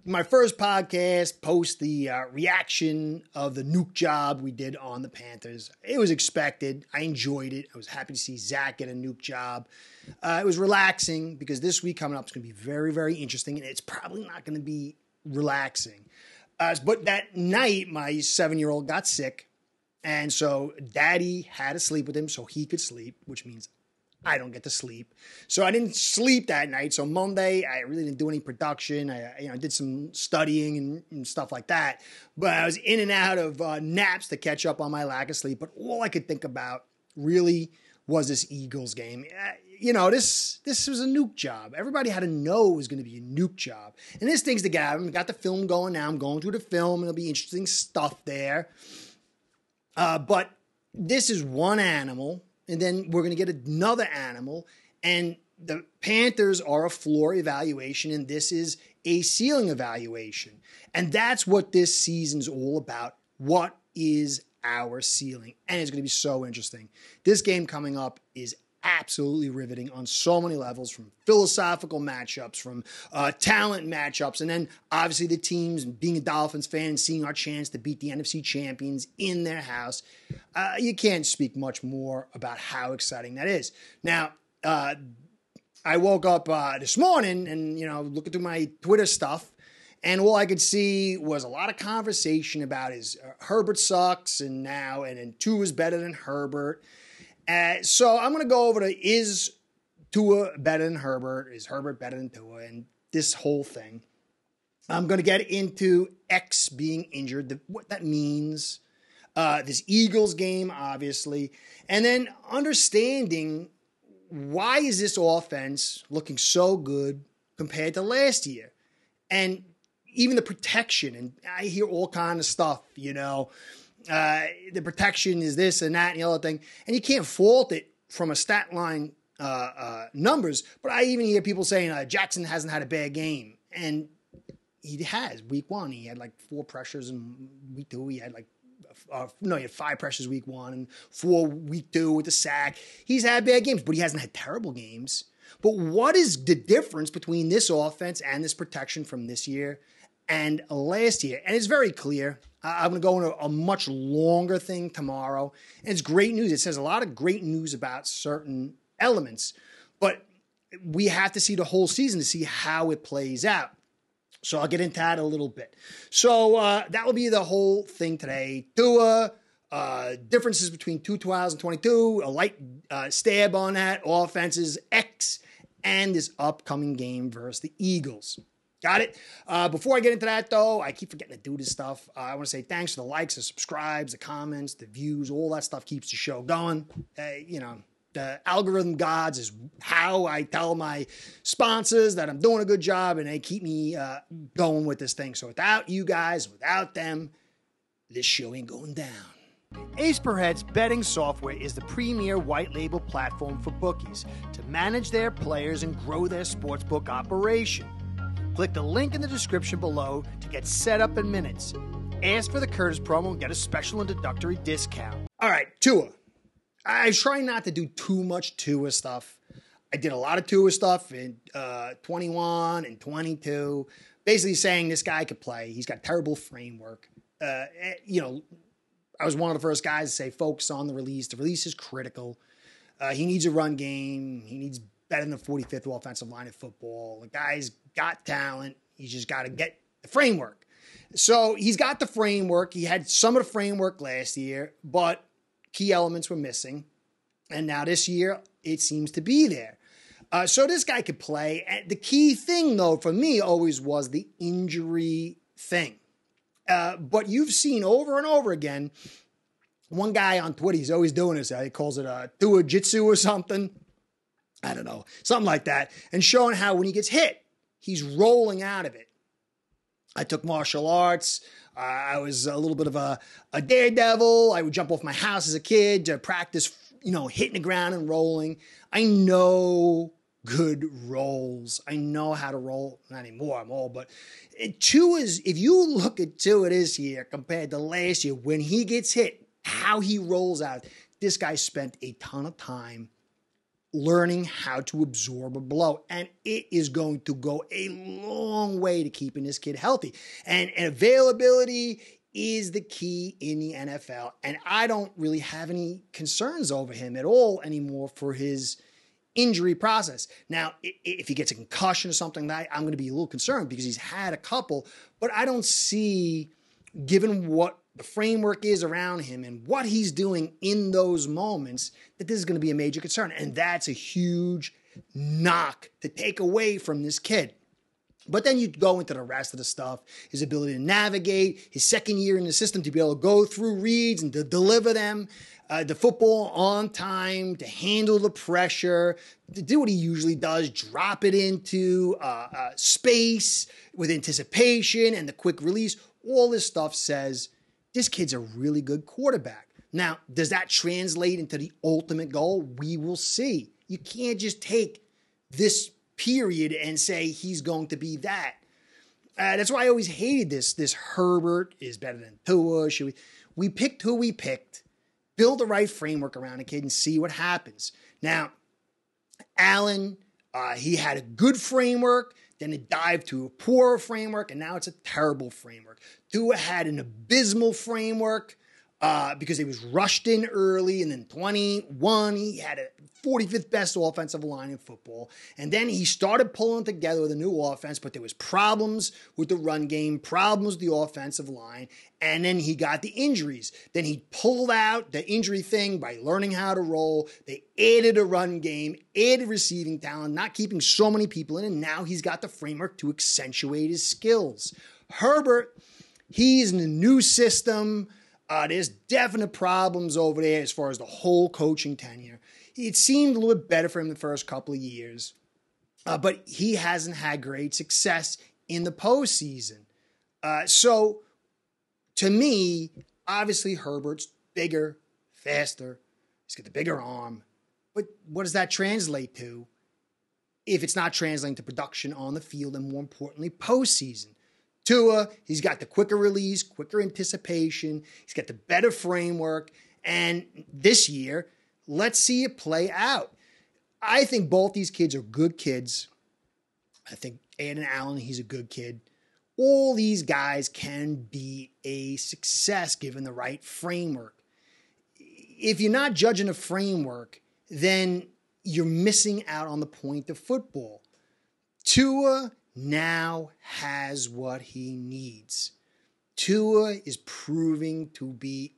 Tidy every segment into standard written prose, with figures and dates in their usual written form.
my first podcast post the reaction of the nuke job we did on the Panthers. It was expected. I enjoyed it. I was happy to see Zach get a nuke job. It was relaxing because this week coming up is going to be very, very interesting, and it's probably not going to be relaxing. But that night, my 7-year-old got sick, and so Daddy had to sleep with him so he could sleep, which means I don't get to sleep. So I didn't sleep that night. So Monday, I really didn't do any production. I did some studying and stuff like that. But I was in and out of naps to catch up on my lack of sleep. But all I could think about really was this Eagles game. This was a nuke job. Everybody had to know it was going to be a nuke job. And there's things to get out of them. I got the film going now. I'm going through the film. There'll be interesting stuff there. But this is one animal. And then we're going to get another animal. And the Panthers are a floor evaluation, and this is a ceiling evaluation. And that's what this season's all about. What is our ceiling? And it's going to be so interesting. This game coming up is absolutely riveting on so many levels, from philosophical matchups, from talent matchups, and then obviously the teams, being a Dolphins fan and seeing our chance to beat the NFC champions in their house. You can't speak much more about how exciting that is. Now, I woke up this morning and, looking through my Twitter stuff, and all I could see was a lot of conversation about is Herbert sucks, and then Tua is better than Herbert. So I'm going to go over to, is Tua better than Herbert? Is Herbert better than Tua? And this whole thing. I'm going to get into X being injured, what that means, this Eagles game, obviously, and then understanding why is this offense looking so good compared to last year? And even the protection, and I hear all kind of stuff, the protection is this and that and the other thing. And you can't fault it from a stat line numbers. But I even hear people saying Jackson hasn't had a bad game. And he has. Week 1, he had like 4 pressures. And week 2, he had he had 5 pressures week 1 and 4 week 2 with the sack. He's had bad games, but he hasn't had terrible games. But what is the difference between this offense and this protection from this year and last year? And it's very clear. I'm going to go into a much longer thing tomorrow. And it's great news. It says a lot of great news about certain elements. But we have to see the whole season to see how it plays out. So I'll get into that a little bit. So that will be the whole thing today. Tua, differences between 2022, a light stab on that, offenses, X, and this upcoming game versus the Eagles. Got it? Before I get into that, though, I keep forgetting to do this stuff. I want to say thanks for the likes, the subscribes, the comments, the views. All that stuff keeps the show going. The algorithm gods is how I tell my sponsors that I'm doing a good job, and they keep me going with this thing. So without you guys, without them, this show ain't going down. Ace Per Head's betting software is the premier white label platform for bookies to manage their players and grow their sportsbook operation. Click the link in the description below to get set up in minutes. Ask for the Curtis promo and get a special introductory discount. All right, Tua. I try not to do too much Tua stuff. I did a lot of Tua stuff in 21 and 22, basically saying this guy could play. He's got terrible framework. I was one of the first guys to say focus on the release. The release is critical. He needs a run game. He needs better than the 45th offensive line in football. The guy's got talent. He's just got to get the framework. So he's got the framework. He had some of the framework last year, but key elements were missing. And now this year, it seems to be there. So this guy could play. And the key thing, though, for me always was the injury thing. But you've seen over and over again, one guy on Twitter, he's always doing this. He calls it Tua Jitsu or something. I don't know, something like that. And showing how when he gets hit, he's rolling out of it. I took martial arts. I was a little bit of a daredevil. I would jump off my house as a kid to practice, hitting the ground and rolling. I know good rolls. I know how to roll. Not anymore, I'm old, but Tua is, if you look at Tua this year compared to last year, when he gets hit, how he rolls out, this guy spent a ton of time learning how to absorb a blow. And it is going to go a long way to keeping this kid healthy. And availability is the key in the NFL. And I don't really have any concerns over him at all anymore for his injury process. Now, if he gets a concussion or something like that, I'm going to be a little concerned because he's had a couple, but I don't see, given what the framework is around him and what he's doing in those moments, that this is going to be a major concern. And that's a huge knock to take away from this kid. But then you go into the rest of the stuff, his ability to navigate, his second year in the system to be able to go through reads and to deliver them, the football on time, to handle the pressure, to do what he usually does, drop it into space with anticipation and the quick release. All this stuff says this kid's a really good quarterback. Now, does that translate into the ultimate goal? We will see. You can't just take this period and say he's going to be that. That's why I always hated this Herbert is better than Tua. We picked who we picked, build the right framework around a kid and see what happens. Now, Allen, he had a good framework, then it dived to a poor framework, and now it's a terrible framework. Tua had an abysmal framework because he was rushed in early, and then 21, he had a 45th best offensive line in football. And then he started pulling together with a new offense, but there was problems with the run game, problems with the offensive line, and then he got the injuries. Then he pulled out the injury thing by learning how to roll. They added a run game, added receiving talent, not keeping so many people in, and now he's got the framework to accentuate his skills. Herbert, he's in a new system. There's definite problems over there as far as the whole coaching tenure. It seemed a little bit better for him the first couple of years, but he hasn't had great success in the postseason. So, to me, obviously Herbert's bigger, faster. He's got the bigger arm. But what does that translate to if it's not translating to production on the field and, more importantly, postseason? Tua, he's got the quicker release, quicker anticipation. He's got the better framework. And this year, let's see it play out. I think both these kids are good kids. I think Aiden Allen, he's a good kid. All these guys can be a success given the right framework. If you're not judging a framework, then you're missing out on the point of football. Tua now has what he needs. Tua is proving to be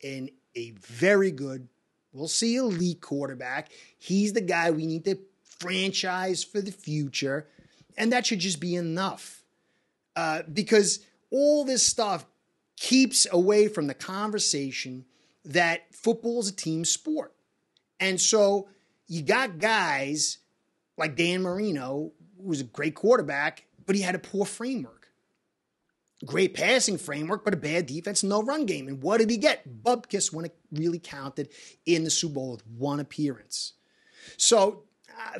a very good, we'll see, elite quarterback. He's the guy we need to franchise for the future, and that should just be enough. Because all this stuff keeps away from the conversation that football is a team sport. And so you got guys like Dan Marino, who was a great quarterback, but he had a poor framework. Great passing framework, but a bad defense, no run game. And what did he get? Bubkiss when it really counted in the Super Bowl with one appearance. So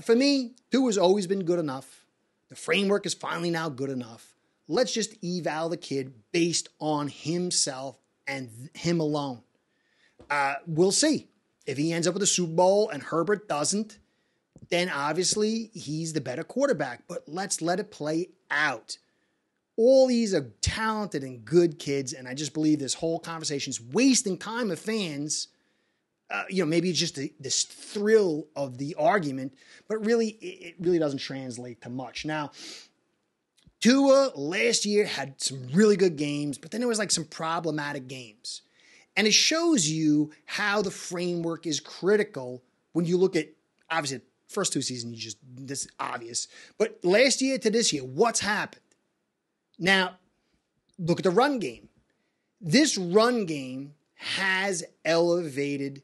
for me, Tua has always been good enough. The framework is finally now good enough. Let's just eval the kid based on himself and him alone. We'll see. If he ends up with a Super Bowl and Herbert doesn't, then obviously he's the better quarterback. But let's let it play out. All these are talented and good kids, and I just believe this whole conversation is wasting time of fans. Maybe it's just this thrill of the argument, but really, it really doesn't translate to much. Now, Tua last year had some really good games, but then there was like some problematic games. And it shows you how the framework is critical when you look at, obviously, first two seasons, this is obvious. But last year to this year, what's happened? Now, look at the run game. This run game has elevated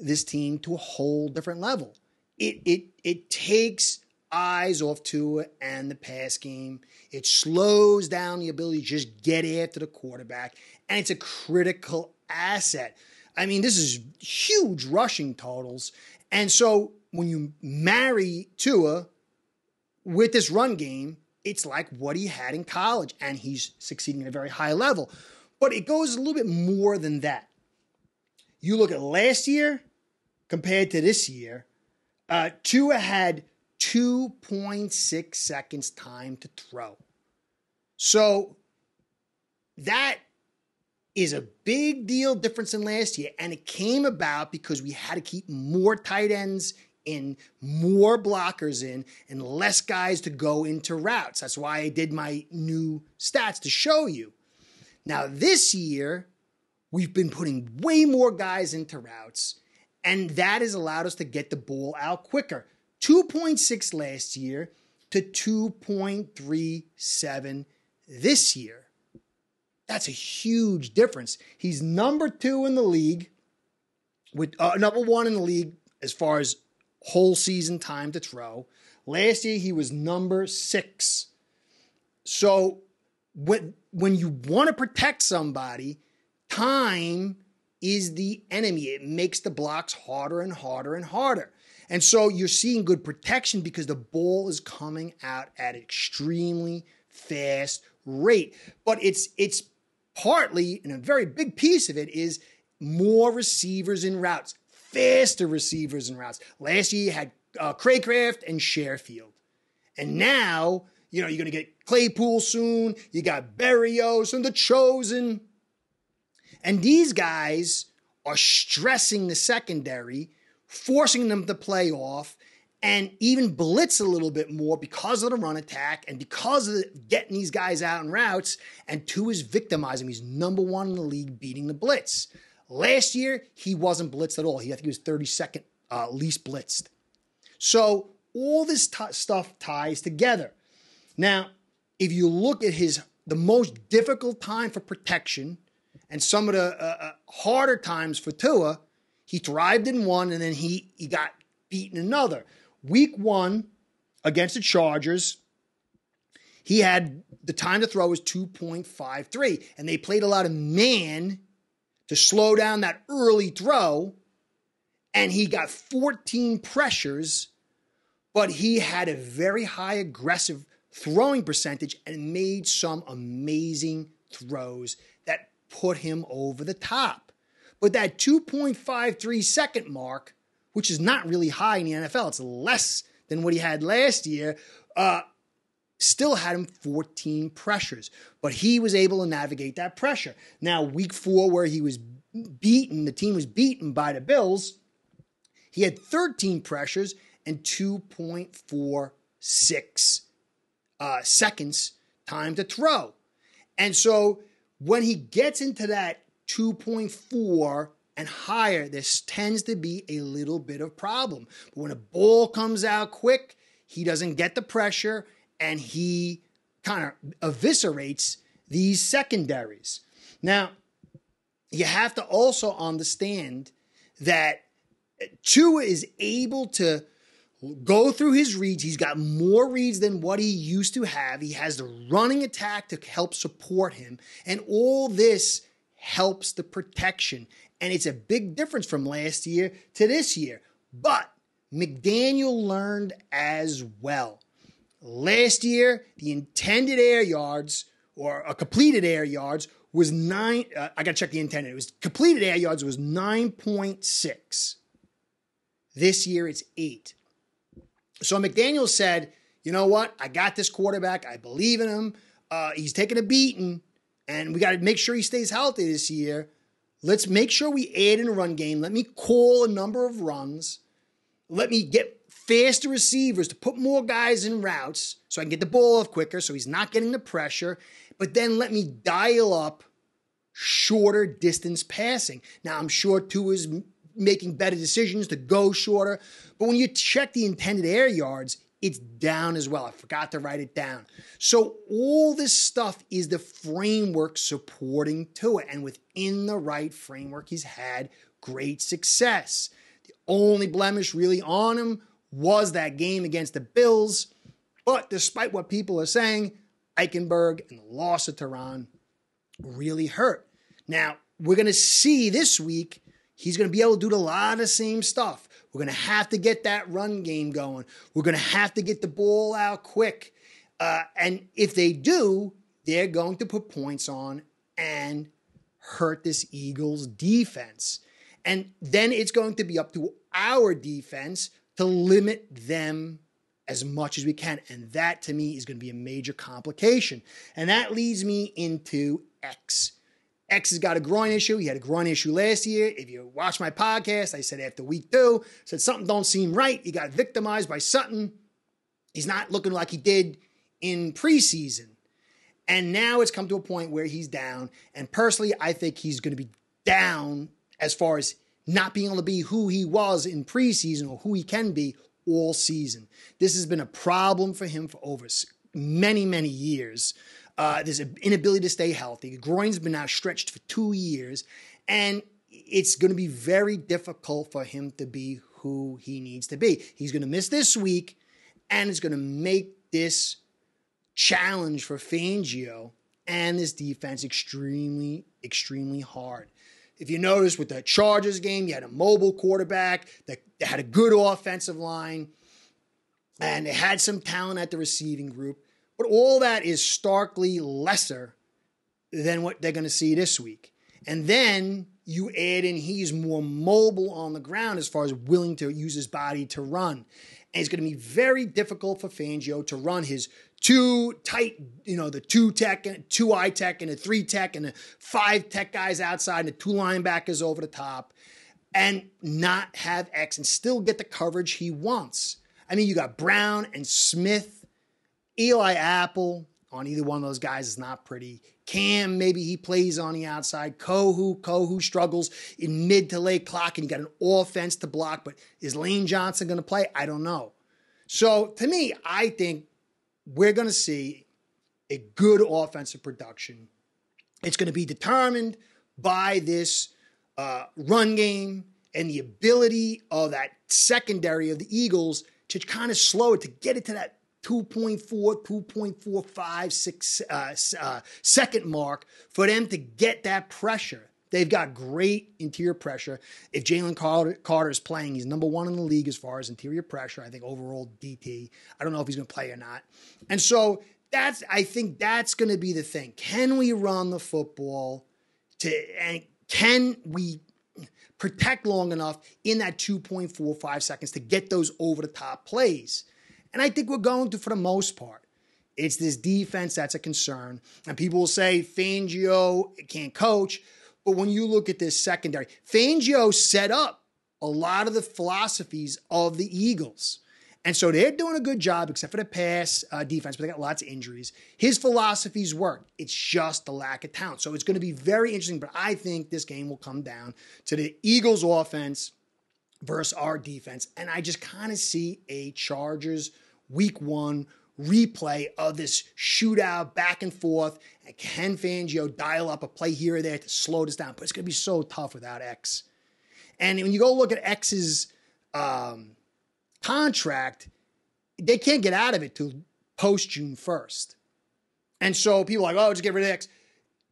this team to a whole different level. It takes eyes off Tua and the pass game. It slows down the ability to just get after the quarterback, and it's a critical asset. I mean, this is huge rushing totals. And so when you marry Tua with this run game, it's like what he had in college, and he's succeeding at a very high level. But it goes a little bit more than that. You look at last year compared to this year, Tua had 2.6 seconds time to throw. So that is a big deal difference than last year. And it came about because we had to keep more tight ends in, more blockers in, and less guys to go into routes. That's why I did my new stats to show you. Now this year, we've been putting way more guys into routes, and that has allowed us to get the ball out quicker. 2.6 last year to 2.37 this year. That's a huge difference. He's number 2 in the league, with number 1 in the league as far as whole season time to throw. Last year, he was number 6. So when you want to protect somebody, time is the enemy. It makes the blocks harder and harder and harder. And so you're seeing good protection because the ball is coming out at an extremely fast rate. But it's partly, and a very big piece of it, is more receivers in routes, faster receivers in routes. Last year you had Craycraft and Sherfield. And now, you're going to get Claypool soon. You got Berrios and the Chosen. And these guys are stressing the secondary, forcing them to play off, and even blitz a little bit more because of the run attack and because of getting these guys out in routes. And Tua is victimizing. He's number 1 in the league beating the blitz. Last year, he wasn't blitzed at all. I think he was 32nd least blitzed. So all this stuff ties together. Now, if you look at the most difficult time for protection and some of the harder times for Tua, he thrived in one and then he got beaten another. Week 1 against the Chargers, he had the time to throw was 2.53, and they played a lot of man to slow down that early throw, and he got 14 pressures, but he had a very high aggressive throwing percentage and made some amazing throws that put him over the top. But that 2.53 second mark, which is not really high in the NFL, it's less than what he had last year, still had him 14 pressures. But he was able to navigate that pressure. Now, week 4, where he was beaten, the team was beaten by the Bills, he had 13 pressures and 2.46 seconds time to throw. And so when he gets into that 2.4 and higher, this tends to be a little bit of problem. But when a ball comes out quick, he doesn't get the pressure and he kind of eviscerates these secondaries. Now, you have to also understand that Tua is able to go through his reads. He's got more reads than what he used to have. He has the running attack to help support him. And all this helps the protection. And it's a big difference from last year to this year. But McDaniel learned as well. Last year, the intended air yards or completed air yards was 9. I got to check the intended. It was completed air yards was 9.6. This year, it's 8. So McDaniel said, you know what? I got this quarterback. I believe in him. He's taking a beating, and we got to make sure he stays healthy this year. Let's make sure we add in a run game. Let me call a number of runs. Let me get faster receivers to put more guys in routes so I can get the ball off quicker so he's not getting the pressure. But then let me dial up shorter distance passing. Now, I'm sure Tua's making better decisions to go shorter. But when you check the intended air yards, it's down as well. I forgot to write it down. So all this stuff is the framework supporting Tua. And within the right framework, he's had great success. The only blemish really on him was that game against the Bills. But despite what people are saying, Eichenberg and the loss of Tehran really hurt. Now, we're going to see this week, he's going to be able to do a lot of the same stuff. We're going to have to get that run game going. We're going to have to get the ball out quick. And if they do, they're going to put points on and hurt this Eagles defense. And then it's going to be up to our defense to limit them as much as we can. And that, to me, is going to be a major complication. And that leads me into X. X has got a groin issue. He had a groin issue last year. If you watch my podcast, I said after week 2, said something don't seem right. He got victimized by Sutton. He's not looking like he did in preseason. And now it's come to a point where he's down. And personally, I think he's going to be down as far as not being able to be who he was in preseason or who he can be all season. This has been a problem for him for over many, many years. There's an inability to stay healthy. The groin's been now stretched for 2 years, and it's going to be very difficult for him to be who he needs to be. He's going to miss this week, and it's going to make this challenge for Fangio and this defense extremely, extremely hard. If you notice with the Chargers game, you had a mobile quarterback that had a good offensive line, and they had some talent at the receiving group. But all that is starkly lesser than what they're going to see this week. And then you add in he's more mobile on the ground as far as willing to use his body to run. And it's going to be very difficult for Fangio to run his two tight, the 2 tech, 2 eye tech, and a 3 tech, and the 5 tech guys outside, and the 2 linebackers over the top, and not have X and still get the coverage he wants. I mean, you got Brown and Smith, Eli Apple on either one of those guys is not pretty. Cam, maybe he plays on the outside. Kohu struggles in mid to late clock, and you got an offense to block, but is Lane Johnson going to play? I don't know. So to me, I think we're going to see a good offensive production. It's going to be determined by this run game and the ability of that secondary of the Eagles to kind of slow it, to get it to that 2.4, 2.45 second mark for them to get that pressure. They've got great interior pressure. If Jalen Carter is playing, he's number 1 in the league as far as interior pressure. I think overall DT. I don't know if he's going to play or not. And so I think that's going to be the thing. Can we run the football and can we protect long enough in that 2.45 seconds to get those over the top plays? And I think we're going to for the most part. It's this defense that's a concern. And people will say Fangio can't coach. But when you look at this secondary, Fangio set up a lot of the philosophies of the Eagles. And so they're doing a good job, except for the pass defense, but they got lots of injuries. His philosophies work. It's just the lack of talent. So it's going to be very interesting, but I think this game will come down to the Eagles offense versus our defense. And I just kind of see a Chargers week 1 replay of this shootout back and forth. And can Fangio dial up a play here or there to slow this down? But it's going to be so tough without X. And when you go look at X's contract, they can't get out of it till post June 1st. And so people are like, oh, just get rid of X.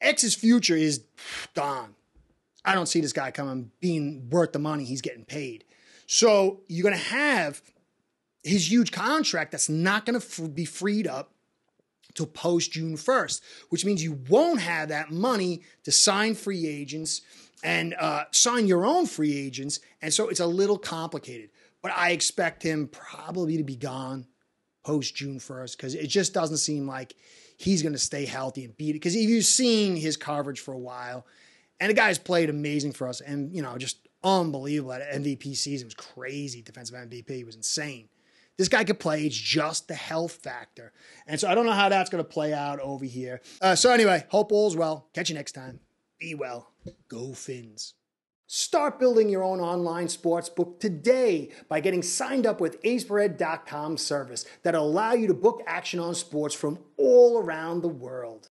X's future is gone. I don't see this guy being worth the money he's getting paid. So you're going to have his huge contract that's not going to be freed up till post June 1st, which means you won't have that money to sign free agents and sign your own free agents. And so it's a little complicated. But I expect him probably to be gone post June 1st because it just doesn't seem like he's going to stay healthy and beat it. Because if you've seen his coverage for a while, and the guy's played amazing for us and, just unbelievable at MVP season. It was crazy. Defensive MVP. It was insane. This guy could play. It's just the health factor. And so I don't know how that's going to play out over here. So anyway, hope all's well. Catch you next time. Be well. Go Fins. Start building your own online sports book today by getting signed up with aceperhead.com service that'll allow you to book action on sports from all around the world.